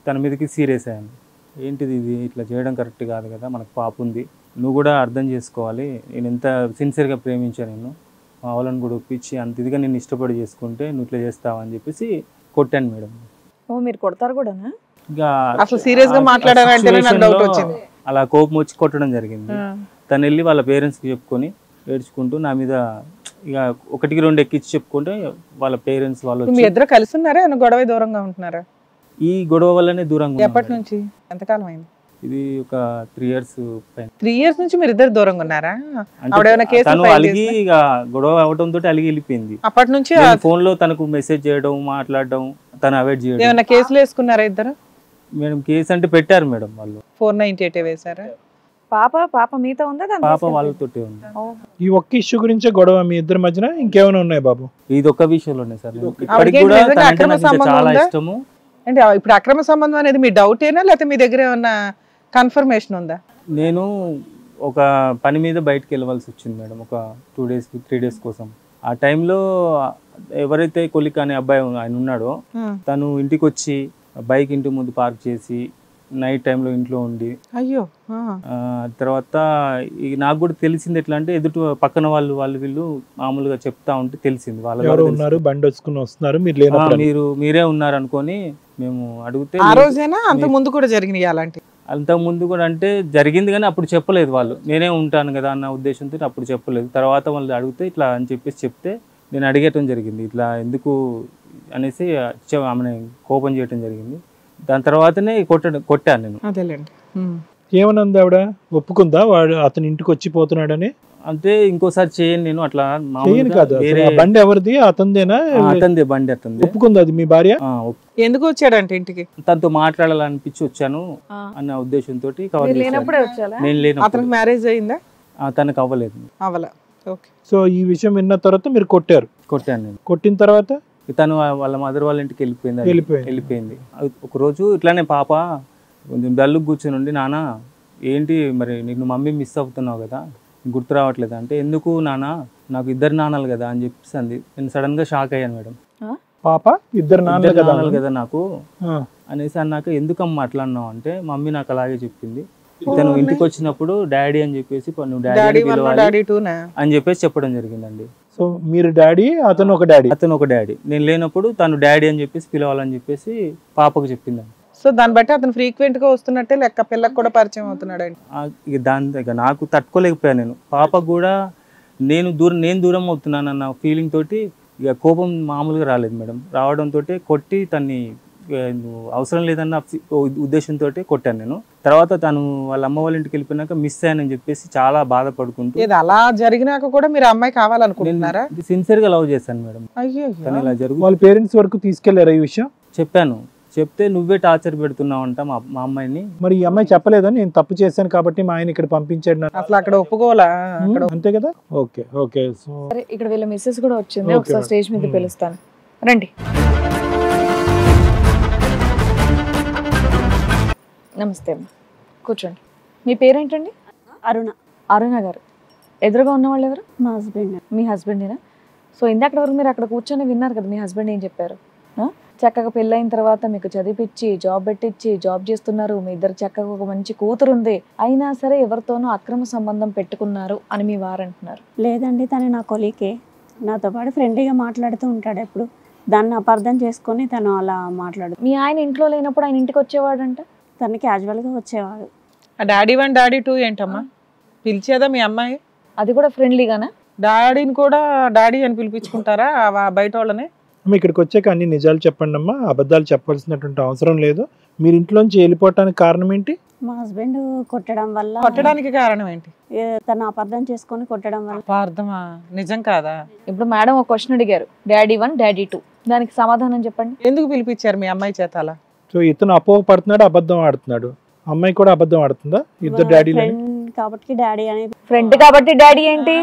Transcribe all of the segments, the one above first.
తన మీదకి సీరియస్ అయ్యాను. ఏంటిది ఇది, ఇట్లా చేయడం కరెక్ట్ కాదు కదా, మనకు పాప ఉంది, నువ్వు కూడా అర్థం చేసుకోవాలి, నేను ఎంత సిన్సియర్గా ప్రేమించాను, నిన్ను మా వాళ్ళని కూడా ఒప్పించి అంత ఇదిగా నేను ఇష్టపడి చేసుకుంటే నువ్వు ఇట్లా చేస్తావా అని చెప్పేసి కొట్టాను మేడం. ఓ మీరు కొడతారు కూడానా? ఇంకా అసలు సీరియస్ గా మాట్లాడారంటే నాకు డౌట్ వచ్చింది. అలా కోపం వచ్చి కొట్టడం జరిగింది. తను వెళ్ళి వాళ్ళ పేరెంట్స్కి చెప్పుకొని ఏడ్చుకుంటూ నా మీద ఇక 1-2 ఎక్కించి చెప్పుకుంటే వాళ్ళ పేరెంట్స్ వాళ్ళు మీ ఇద్దరు కలిసి ఉన్నారా, గొడవ దూరంగా ఉంటున్నారా? ఈ గొడవ వల్లనే దూరంగా. ఎప్పటి నుంచి, ఎంతకాలం అయింది? ఇది ఒక 3 years పైన. 3 years నుంచి మీరు ఇద్దరు దూరంగా ఉన్నారా? తను అలిగి ఇక గొడవ అవడంతో అలిగి వెళ్ళిపోయింది. అప్పటి నుంచి ఫోన్ లో తనకు మెసేజ్ చేయడం, మాట్లాడడం, తను అవాయిడ్ చేయడం. ఏమైనా కేసులు వేసుకున్నారా ఇద్దరు? మేడం కేసు అంటే పెట్టారు మేడం, వాళ్ళు 498 వేసారా? పాప మీతో ఉందా? పాప వాళ్ళతోటే ఉంది. ఈ ఒక్క ఇష్యూ గురించే గొడవ మీ ఇద్దరి మధ్యన, ఇంకేమైనా ఉన్నాయి బాబు? ఇది ఒక్క విషయంలోనే సార్. ఇప్పటికి కూడా తనంటే నాకు చాలా ఇష్టము. అంటే ఇప్పుడు అక్రమ సంబంధం అనేది మీ డౌటేనా, లేకపోతే మీ దగ్గర ఏమన్నా కన్ఫర్మేషన్ ఉందా? నేను ఒక పని మీద బయటకు వెళ్ళవలసి వచ్చింది మేడం, ఒక 2 days 3 days కోసం. ఆ టైంలో ఎవరైతే కొలిక్ అనే అబ్బాయి ఆయన ఉన్నాడో తను ఇంటికి వచ్చి బైక్ ఇంటి ముందు పార్క్ చేసి నైట్ టైంలో ఇంట్లో ఉండి, అయ్యో తర్వాత నాకు కూడా తెలిసింది ఎట్లా అంటే ఎదుటి పక్కన వీళ్ళు మామూలుగా చెప్తా ఉంటే తెలిసింది ఉన్నారు, బండి వచ్చుకుని వస్తున్నారు, మీరే ఉన్నారు అనుకొని మేము అడిగితే, ఆ రోజేనా అంత ముందు కూడా జరిగినాయి అలాంటి? అంత ముందు కూడా అంటే జరిగింది కానీ అప్పుడు చెప్పలేదు వాళ్ళు, నేనే ఉంటాను కదా అన్న ఉద్దేశంతో అప్పుడు చెప్పలేదు. తర్వాత వాళ్ళు అడిగితే ఇట్లా అని చెప్పేసి చెప్తే నేను అడిగేయటం జరిగింది, ఇట్లా ఎందుకు అనేసి ఆమె కోపం చేయటం జరిగింది. దాని తర్వాతనే కొట్టాను నేను. అదేలేండి. ఏమన్నది ఆవిడ? ఒప్పుకుందా వాడు అతని ఇంటికి వచ్చి పోతున్నాడని? అంటే ఇంకోసారి చేయను నేను అట్లా. బండి ఎవరిది? అతందేనా? అతందే బండి, అతంది. ఒప్పుకుంది అది మీ భార్య? ఎందుకు వచ్చాడంటే ఇంటికి? తనతో మాట్లాడాలనిపించి వచ్చాను అన్న ఉద్దేశంతో నేను లేను. అతనికి మ్యారేజ్ అయిందా? తనకు అవ్వలేదు. అవ్వలే. ఓకే. సో ఈ విషయం విన్న తర్వాత మీరు కొట్టాను నేను. కొట్టిన తర్వాత తను వాళ్ళ మదర్ వాళ్ళ ఇంటికి వెళ్ళిపోయింది. ఒక రోజు ఇట్లానే పాప కొంచెం డల్లుకు కూర్చొని ఉండి, నాన్న ఏంటి మరి నీకు మమ్మీ మిస్ అవుతున్నావు కదా, గుర్తు రావట్లేదు అంటే, ఎందుకు నాన్న, నాకు 2 నాన్నలు కదా అని చెప్పేసి అంది. నేను సడన్ గా షాక్ అయ్యాను మేడం. పాప 2 నాన్నలు కదా నాకు అనేసి అన్నాక, ఎందుకమ్మా అట్లా అన్నావు అంటే, మమ్మీ నాకు అలాగే చెప్పింది, ఇతను ఇంటికి వచ్చినప్పుడు డాడీ అని చెప్పేసి నువ్వు డాడీ అని చెప్పేసి చెప్పడం జరిగిందండి. సో మీరు డాడీ, అతను ఒక డాడీ. నేను లేనప్పుడు తను డాడీ అని చెప్పేసి పిలవాలని చెప్పేసి పాపకు చెప్పిందండి. సో దాన్ని బట్టి అతను ఫ్రీక్వెంట్ గా వస్తున్నట్టే లెక్క, పిల్లకి కూడా పరిచయం అవుతున్నాడు. ఇక నాకు తట్టుకోలేకపోయాను నేను. పాపకు కూడా నేను దూరం అవుతున్నానన్న ఫీలింగ్ తోటి ఇక కోపం మామూలుగా రాలేదు మేడం. రావడంతో కొట్టి తన్ని అవసరం లేదన్న ఉద్దేశంతో కొట్టాను నేను. తర్వాత తను వాళ్ళ అమ్మ వాళ్ళ ఇంటికి వెళ్ళిపోయినాక మిస్ అయ్యానని చెప్పేసి చాలా బాధపడుకుంటూ, అలా జరిగినాక కూడా మీరు అమ్మాయి కావాలనుకుంటున్నారా? సిన్సియర్ గా లవ్ చేశాను మేడం. కానీ ఇలా జరుగుతుంది. వాళ్ళ పేరెంట్స్ వరకు తీసుకెళ్లారా ఈ విషయం? చెప్పాను. చెప్తే నువ్వే టార్చర్ పెడుతున్నావు అంట మా అమ్మాయిని. మరి ఈ అమ్మాయి చెప్పలేదని, నేను తప్పు చేశాను కాబట్టి మా ఆయన ఇక్కడ పంపించాడు, అసలు అక్కడ ఒప్పుకోవాలా? అంతే కదా. Okay okay. సో ఇక్కడ వీళ్ళ మిస్సెస్ కూడా వచ్చింది, ఒకసారి స్టేజ్ మీద పిలుస్తాను, రండి. నమస్తే అమ్మ, కూర్చోండి. మీ పేరేంటండి? అరుణ గారు. ఎదురుగా ఉన్న వాళ్ళు ఎవరు? మా హస్బెండ్. మీ హస్బెండేనా? సో ఇందాక వరకు మీరు అక్కడ కూర్చొని విన్నారు కదా మీ హస్బెండ్ ఏం చెప్పారు. చక్కగా పెళ్ళైన తర్వాత మీకు చదివించి జాబ్ పెట్టించి జాబ్ చేస్తున్నారు, మీ ఇద్దరు చక్కగా ఒక మంచి కూతురు ఉంది, అయినా సరే ఎవరితోనూ అక్రమ సంబంధం పెట్టుకున్నారు అని మీ వారు అంటున్నారు. లేదండి, తను నా కొలీకే, నాతో పాటు ఫ్రెండ్లీగా మాట్లాడుతూ ఉంటాడు ఎప్పుడు. దాన్ని అపార్థం చేసుకొని తను అలా మాట్లాడు. మీ ఆయన ఇంట్లో లేనప్పుడు ఆయన ఇంటికి వచ్చేవాడంట? తను క్యాజువల్గా వచ్చేవాడు. డాడీ 1 డాడీ 2 ఏంటమ్మా పిలిచేదా మీ అమ్మాయి? అది కూడా ఫ్రెండ్లీగానా? డాడీని కూడా డాడీ అని పిలిపించుకుంటారా బయట వాళ్ళని? ఇక్కడికి వచ్చాక అన్ని నిజాలు చెప్పండి అమ్మా, అబద్ధాలు చెప్పాల్సినటువంటి అవసరం లేదు. మీరు ఇంట్లోంచి వెళ్ళిపోవటానికి కారణం ఏంటి? మా హస్బెండ్ కొట్టడం వల్ల. కొట్టడానికి కారణం ఏంటి? తను అపార్థం చేసుకొని కొట్టడం వల్ల. అపార్థమా? నిజం కాదా? ఇప్పుడు మేడం ఒక క్వశ్చన్ అడిగారు, డాడీ 1 డాడీ 2, దానికి సమాధానం చెప్పండి. ఎందుకు పిలిపించారు మీ అమ్మాయి చేత అలా? సో ఇతను అపోహపడుతున్నాడు, అబద్ధం ఆడుతున్నాడు, అమ్మాయి కూడా అబద్ధం ఆడుతుందా? ఇద్దరు డాడీ కాబట్టి డాడీ అనేది ఫ్రెండ్ కాబట్టి డాడీ ఏంటి?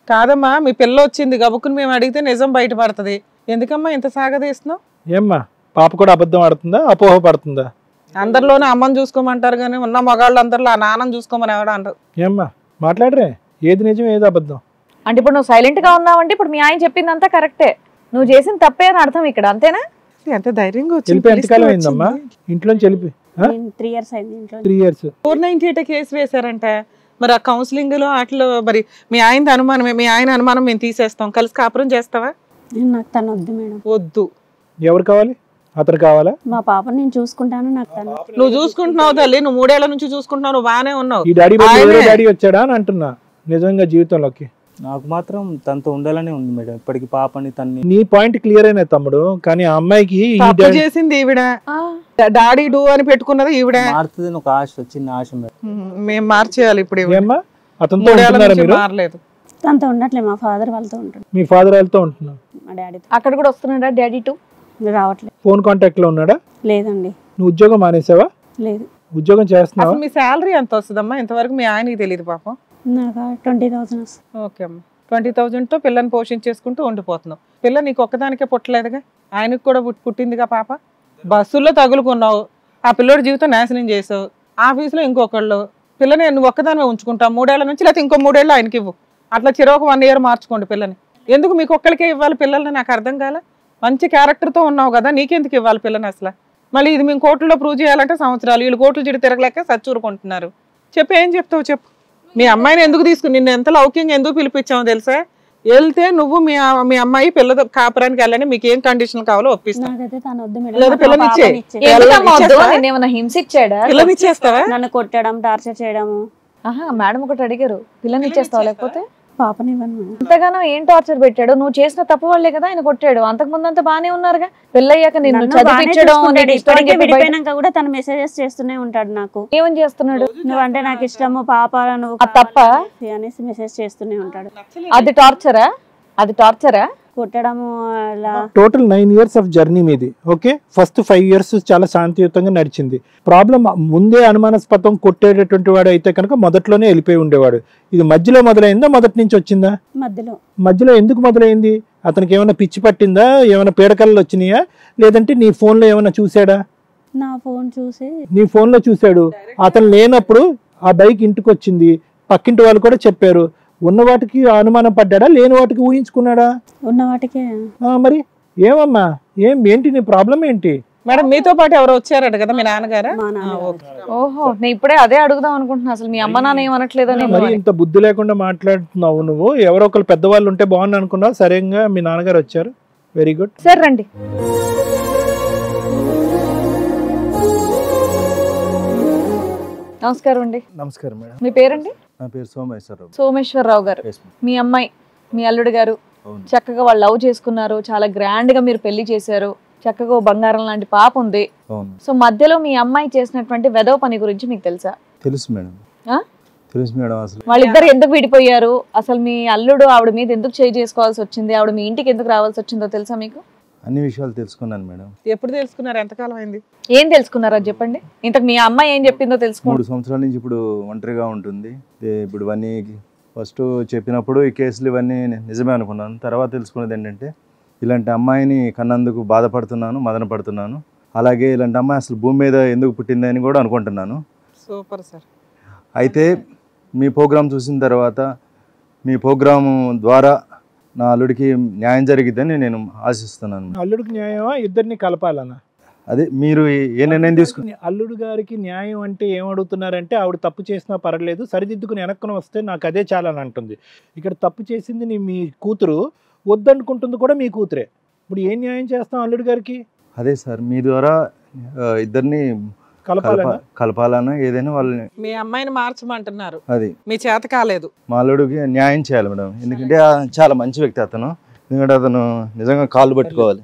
కాదమ్మా, మీ పిల్ల వచ్చింది గబుక్కుని మేము అడిగితే నిజం బయటపడుతుంది, ఎందుకమ్మా ఇంత సాగదీస్తున్నావు? ఏమ్మా పాప కూడా అబద్ధం ఆడుతుందా, అపోహ పడుతుందా? అందరిలోనే అమ్మని చూసుకోమంటారు కానీ ఉన్న మగాళ్ళు అందరిలో ఆ నాన్నని చూసుకోమని ఎవడ అంటారు. ఏమ్మా మాట్లాడరే, ఏది నిజం ఏది అబద్ధం? అంటే ఇప్పుడు నువ్వు సైలెంట్ గా ఉన్నావంటే ఇప్పుడు మీ ఆయన చెప్పిందంతా కరెక్టే, నువ్వు చేసిన తప్పే అని అర్థం ఇక్కడ, అంతేనా? ఎంత ధైర్యంగా వెళ్ళిపోయి ఎంతకాలం అయిందమ్మా ఇంట్లోంచి వెళ్ళిపోయి? 3 years అయింది ఇంట్లో. 3 years. 498 కేసు వేశారంట. మరి ఆ కౌన్సిలింగ్ లో అట్లా మరి మీ ఆయన అనుమానమే, మీ ఆయన అనుమానం మేము తీసేస్తాం, కలిసి కాపురం చేస్తావా? నాకు తను వద్దు మేడం. వద్దు. ఎవరు కావాలి? అతను కావాలా? మా పాపని నేను చూసుకుంటాను, నాకు తను. నువ్వు చూసుకుంటున్నావు తల్లి, నువ్వు 3 ఏళ్ల నుంచి చూసుకుంటున్నావు, నువ్వు బాగానే ఉన్నావు. ఈ డాడీ వేరే డాడీ వచ్చాడా అని అంటున్నా నిజంగా జీవితంలోకి. నాకు మాత్రం తనతో ఉండాలనే ఉంది మేడం ఇప్పటికి పాపని తన్ని. నీ పాయింట్ క్లియర్ అయినా తమ్ముడు, కానీ ఆ అమ్మాయికి ఈ తప్పు డాడీ చేసింది ఈవిడ, డాడీ డూ అని పెట్టుకున్నది ఈవిడ. మారుతుందని ఒక ఆశ, చిన్న ఆశ మేడం. మేము మార్చేయాలి ఇప్పుడు. ఏమ్మా అతనితో ఉంటున్నారా మీరు? మారలేదు. తనతో ఉండట్లేదు, మా ఫాదర్ వాళ్ళతో ఉంటాడు. మీ ఫాదర్ వాళ్ళతో ఉంటున్నా? మా డాడీతో. అక్కడ కూడా వస్తున్నాడా డాడీ టు? రావట్లేదు. ఫోన్ కాంటాక్ట్ లో ఉన్నాడా? లేదండి. నువ్వు ఉద్యోగం మానేసావా? లేదు. ఉద్యోగం చేస్తున్నావా? అసలు మీ శాలరీ ఎంత వస్తుందమ్మా? ఇంతవరకు మీ ఆయనకి తెలియదు పాపం. నాకు 20,000 వస్తుంది. ఓకే అమ్మా, 20,000తో పిల్లని పోషించేసుకుంటూ ఉండిపోతున్నావు. పిల్ల నీకు ఒక్కదానికే పుట్టలేదుగా, ఆయనకు కూడా పుట్టిందిగా పాప. బస్సుల్లో తగులుకున్నావు, ఆ పిల్లోడి జీవితం నాశనం చేసావు. ఆఫీసులో ఇంకొకళ్ళు, పిల్లని నువ్వు ఒక్కదానివే ఉంచుకుంటావు 3 ఏళ్ల నుంచి, లేకపోతే ఇంకో 3 ఏళ్ళు ఆయనకి ఇవ్వు. అట్లా చిరొక 1 year మార్చుకోండి పిల్లని. ఎందుకు మీకు ఒక్కరికే ఇవ్వాలి పిల్లల్ని? నాకు అర్థం కాలే. మంచి క్యారెక్టర్తో ఉన్నావు కదా, నీకెందుకు ఇవ్వాలి పిల్లని అసలు? మళ్ళీ ఇది మేము కోర్టులో ప్రూవ్ చేయాలంటే సంవత్సరాలు, వీళ్ళు కోర్టులు జిడి తిరగలేక సచ్చూరుకుంటున్నారు. చెప్పు, ఏం చెప్తావు చెప్పు. మీ అమ్మాయిని ఎందుకు తీసుకుని, నిన్ను ఎంత లౌక్యంగా ఎందుకు పిలిపించామో తెలుసా? వెళ్తే నువ్వు మీ అమ్మాయి పిల్ల కాపురానికి వెళ్ళని మీకు ఏం కండిషన్ కావాలో ఒప్పిస్తాను. నాకైతే తను వద్దు లేదా మేడం. పిల్లని ఇచ్చే. ఏమైనా హింసించాడా? పిల్లని ఇచ్చేస్తావా? నన్ను కొట్టడం, టార్చర్ చేయడము. ఆహా, మేడం ఒకటి అడిగారు, పిల్లని ఇచ్చేస్తావా లేకపోతే? పాపని ఇవ్వను మేడం. అంతగానో ఏం టార్చర్ పెట్టాడు? నువ్వు చేసిన తప్పు వాళ్ళే కదా ఆయన కొట్టాడు. అంతకు ముందు అంతా బానే ఉన్నారుగా. పెళ్ళయ్యాక నిన్ను నన్ను బాగానే చదివించడం, చూసుకుంటాడు. నీకు ఇష్టం అని ఇప్పటికే చెప్పి బయట- విడిపోయినాక కూడా తను మెసేజెస్ చేస్తూనే ఉంటాడు నాకు. ఏమని చేస్తున్నాడు? నువ్వంటే నాకు ఇష్టము, పాప నువ్వు అది తప్ప? అనేసి మెసేజ్ చేస్తూనే ఉంటాడు. అది టార్చరా? అది టార్చరా? కొట్టడము అలా. టోటల్ 9 years ఆఫ్ జర్నీ మీది. ఓకే, ఫస్ట్ 5 years చాలా శాంతియుతంగా నడిచింది. ప్రాబ్లం ముందే అనుమానాస్పదం కొట్టేటటువంటి వాడు అయితే కనుక మొదట్లోనే వెళ్ళిపోయి ఉండేవాడు. ఇది మధ్యలో మొదలైందా, మొదటి నుంచి వచ్చిందా? మధ్యలో ఎందుకు మొదలైంది? అతనికి ఏమైనా పిచ్చి పట్టిందా, ఏమైనా పీడకలలు వచ్చినాయా, లేదంటే నీ ఫోన్లో ఏమైనా చూసాడా? నా ఫోన్ చూసి నీ ఫోన్లో చూశాడు. అతను లేనప్పుడు ఆ బైక్ ఇంటికి వచ్చింది, పక్కింటి వాళ్ళు కూడా చెప్పారు. ఉన్న వాటికి అనుమానం పడ్డాడా, లేని వాటికి ఊహించుకున్నాడా? ఉన్న వాటికే. మరి ఏమమ్మా, ఏంటి నీ ప్రాబ్లం ఏంటి? మేడం మీతో పాటు ఎవరో వచ్చారట కదా, మీ నాన్నగారా? మా నాన్న. ఓహో, నేను ఇప్పుడే అదే అడుగుదాం అనుకుంటున్నా. అసలు మీ అమ్మ నాన్న ఏమనట్లేదని. మరి ఇంత బుద్ధి లేకుండా మాట్లాడుతున్నావు నువ్వు. ఎవరో ఒకరు పెద్దవాళ్ళు ఉంటే బాగుంది అనుకున్నావు. సరేగా మీ నాన్నగారు వచ్చారు, వెరీ గుడ్. సరే రండి. నమస్కారం అండి. నమస్కారం మేడం. మీ పేరండి? నా పేరు సోమేశ్వరరావు. సోమేశ్వరరావు గారు. మీ అమ్మాయి, మీ అల్లుడు గారు చక్కగా వాళ్ళు లవ్ చేసుకున్నారు, చాలా గ్రాండ్ గా మీరు పెళ్లి చేశారు, చక్కగా బంగారం లాంటి పాప ఉంది. సో మధ్యలో మీ అమ్మాయి చేసినటువంటి వెధవ పని గురించి మీకు తెలుసా? తెలుసు మేడం. తెలుసు మేడం. అసలు వాళ్ళిద్దరు ఎందుకు విడిపోయారు, అసలు మీ అల్లుడు ఆవిడ మీద ఎందుకు చేయి చేసుకోవాల్సి వచ్చింది, ఆవిడ మీ ఇంటికి ఎందుకు రావాల్సి వచ్చిందో తెలుసా మీకు? అన్ని విషయాలు తెలుసుకున్నాను మేడం. ఎప్పుడు తెలుసుకున్నారు? ఎంతకాలం అయింది? ఏం తెలుసుకున్నారో చెప్పండి. ఇంతకు మీ అమ్మాయి ఏం చెప్పిందో తెలుసుకోండి. 3 సంవత్సరాల నుంచి ఇప్పుడు ఒంటరిగా ఉంటుంది. ఇప్పుడు ఇవన్నీ ఫస్ట్ చెప్పినప్పుడు ఈ కేసులు ఇవన్నీ నిజమే అనుకున్నాను. తర్వాత తెలుసుకున్నది ఏంటంటే, ఇలాంటి అమ్మాయిని కన్నందుకు బాధపడుతున్నాను, మదన పడుతున్నాను. అలాగే ఇలాంటి అమ్మాయి అసలు భూమి మీద ఎందుకు పుట్టిందని కూడా అనుకుంటున్నాను. Super sir. అయితే మీ ప్రోగ్రాం చూసిన తర్వాత, మీ ప్రోగ్రాం ద్వారా నా అల్లుడికి న్యాయం జరిగిద్దని నేను ఆశిస్తున్నాను. అల్లుడికి న్యాయమా, ఇద్దరిని కలపాలన్నా? అదే మీరు ఏ నిర్ణయం తీసుకుని? అల్లుడు గారికి న్యాయం అంటే ఏమడుగుతున్నారంటే, ఆవిడ తప్పు చేసినా పర్లేదు, సరిదిద్దుకుని వెనక్కుని వస్తే నాకు అదే చాలా అని అంటుంది. ఇక్కడ తప్పు చేసింది మీ కూతురు, వద్దనుకుంటుంది కూడా మీ కూతురే. ఇప్పుడు ఏం న్యాయం చేస్తాం అల్లుడు గారికి? అదే సార్, మీ ద్వారా ఇద్దరిని కలపాలన్నా ఏదైనా వాళ్ళని. మీ అమ్మాయిని మార్చమంటున్నారు, అది మీ చేత కాలేదు. మా అల్లుడికి న్యాయం చేయాలి మేడం. ఎందుకంటే చాలా మంచి వ్యక్తి అతను. ఎందుకంటే అతను నిజంగా కాళ్ళు పట్టుకోవాలి.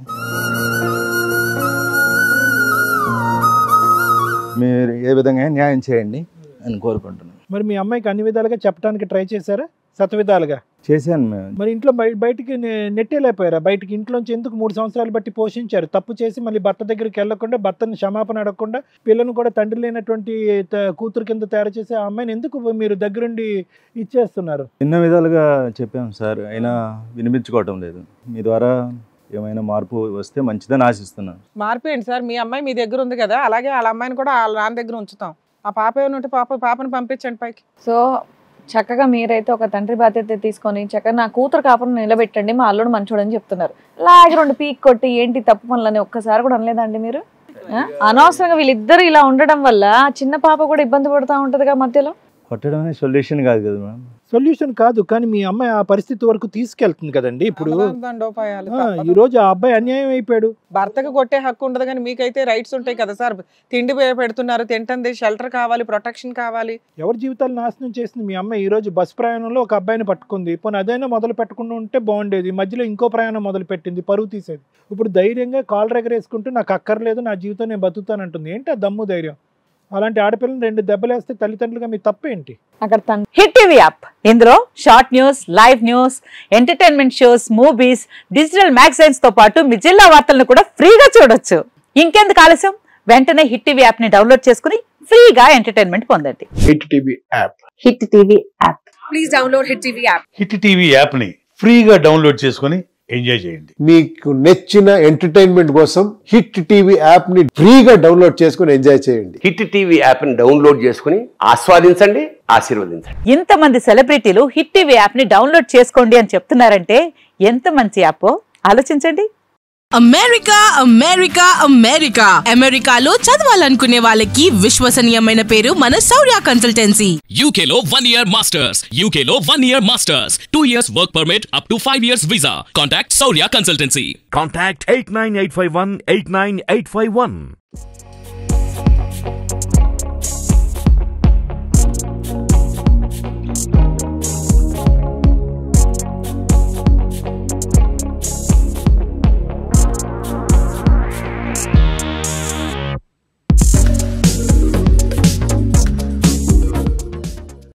మీరు ఏ విధంగా న్యాయం చేయండి అని కోరుకుంటున్నాను. మరి మీ అమ్మాయికి అన్ని విధాలుగా చెప్పడానికి ట్రై చేశారా? శతవిధాలుగా చేశాను మేము. మరి ఇంట్లో బయటికి నెట్టేలేకపోయారా? బయటికి ఇంట్లోంచి ఎందుకు 3 సంవత్సరాలు బట్టి పోషించారు? తప్పు చేసి మళ్ళీ భర్త దగ్గరికి వెళ్లకుండా, భర్తని క్షమాపణ అడగకుండా, పిల్లను కూడా తండ్రి లేనటువంటి కూతురు కింద తయారు చేసి ఆ అమ్మాయిని ఎందుకు మీరు దగ్గరుండి ఇచ్చేస్తున్నారు? ఎన్నో విధాలుగా చెప్పాము సార్, అయినా వినిపించుకోవటం లేదు. మీ ద్వారా ఏమైనా మార్పు వస్తే మంచిదని ఆశిస్తున్నాను. మార్పు ఏంటి సార్? మీ అమ్మాయి మీ దగ్గర ఉంది కదా, అలాగే వాళ్ళ అమ్మాయిని కూడా వాళ్ళ నాన్న దగ్గర ఉంచుతాం. ఆ పాప ఏమైనా ఉంటే పాపని పంపించండి పైకి. సో చక్కగా మీరైతే ఒక తండ్రి బాధ్యత తీసుకొని చక్కగా నా కూతురు కాపురం నిలబెట్టండి, మా అల్లుడు మంచోడని చెప్తున్నారు. లాగి 2 పీక్ కొట్టి ఏంటి తప్పు పనులని ఒక్కసారి కూడా అనలేదండి మీరు? అనవసరంగా వీళ్ళిద్దరు ఇలా ఉండడం వల్ల చిన్న పాప కూడా ఇబ్బంది పడుతూ ఉంటదిగా మధ్యలో. కొట్టడం అనేది సొల్యూషన్ కాదు కదా మేడం. సొల్యూషన్ కాదు, కానీ మీ అమ్మాయి ఆ పరిస్థితి వరకు తీసుకెళ్తుంది కదండి. ఇప్పుడు దండోపాయాలు ఈ రోజు ఆ అబ్బాయి అన్యాయం అయిపోయాడు. భర్తకు కొట్టే హక్కు ఉండదు కానీ మీకైతే రైట్స్ ఉంటాయి కదా సార్. తిండి పెడుతున్నారు, తింటుంది, షెల్టర్ కావాలి, ప్రొటెక్షన్ కావాలి. ఎవరి జీవితాలు నాశనం చేసింది మీ అమ్మాయి. ఈ రోజు బస్ ప్రయాణంలో ఒక అబ్బాయిని పట్టుకుంది, పోనీ అదైనా మొదలు పెట్టకుండా ఉంటే బాగుండేది. మధ్యలో ఇంకో ప్రయాణం మొదలు పెట్టింది, పరువు తీసేది. ఇప్పుడు ధైర్యంగా కాలు ఎగరేసుకుంటూ నాకు అక్కర్లేదు, నా జీవితం నేను బతుకుతానంటుంది. ఏంటి ఆ దమ్ము ధైర్యం? అలాంటి ఆడపిల్లని 2 దెబ్బలేస్తే తల్లిదండ్రులుగా మీ తప్పేంటి? అక్కడ హిట్ టీవీ యాప్, ఇందులో short news, live news, entertainment shows, movies, digital magazines తో పాటు మీ జిల్లా వార్తలను కూడా ఫ్రీగా చూడొచ్చు. ఇంకెందుకు ఆలస్యం, వెంటనే హిట్ టీవీ యాప్ ని డౌన్లోడ్ చేసుకుని ఫ్రీగా ఎంటర్టైన్మెంట్ పొందండి. Hit TV app. Hit TV app. Please download hit TV app. Hit TV app ని ఫ్రీగా డౌన్లోడ్ చేసుకుని ఎంజాయ్ చేయండి. మీకు నచ్చిన ఎంటర్టైన్మెంట్ కోసం హిట్ టీవీ యాప్ ని ఫ్రీగా డౌన్లోడ్ చేసుకుని ఎంజాయ్ చేయండి. హిట్ టీవీ యాప్ ని డౌన్లోడ్ చేసుకుని ఆస్వాదించండి, ఆశీర్వదించండి. ఇంతమంది సెలబ్రిటీలు హిట్ టీవీ యాప్ ని డౌన్లోడ్ చేసుకోండి అని చెప్తున్నారంటే ఎంత మంచి యాప్ ఆలోచించండి. అమెరికా అమెరికా అమెరికా అమెరికాలో చదవాలనుకునే వాళ్ళకి విశ్వసనీయమైన పేరు మన శౌర్య కన్సల్టెన్సీ. UK లో 1 year masters, UK లో 1 year masters, 2 years work permit up to 5 years visa. Contact Saurya Consultancy. Contact 89851 89851.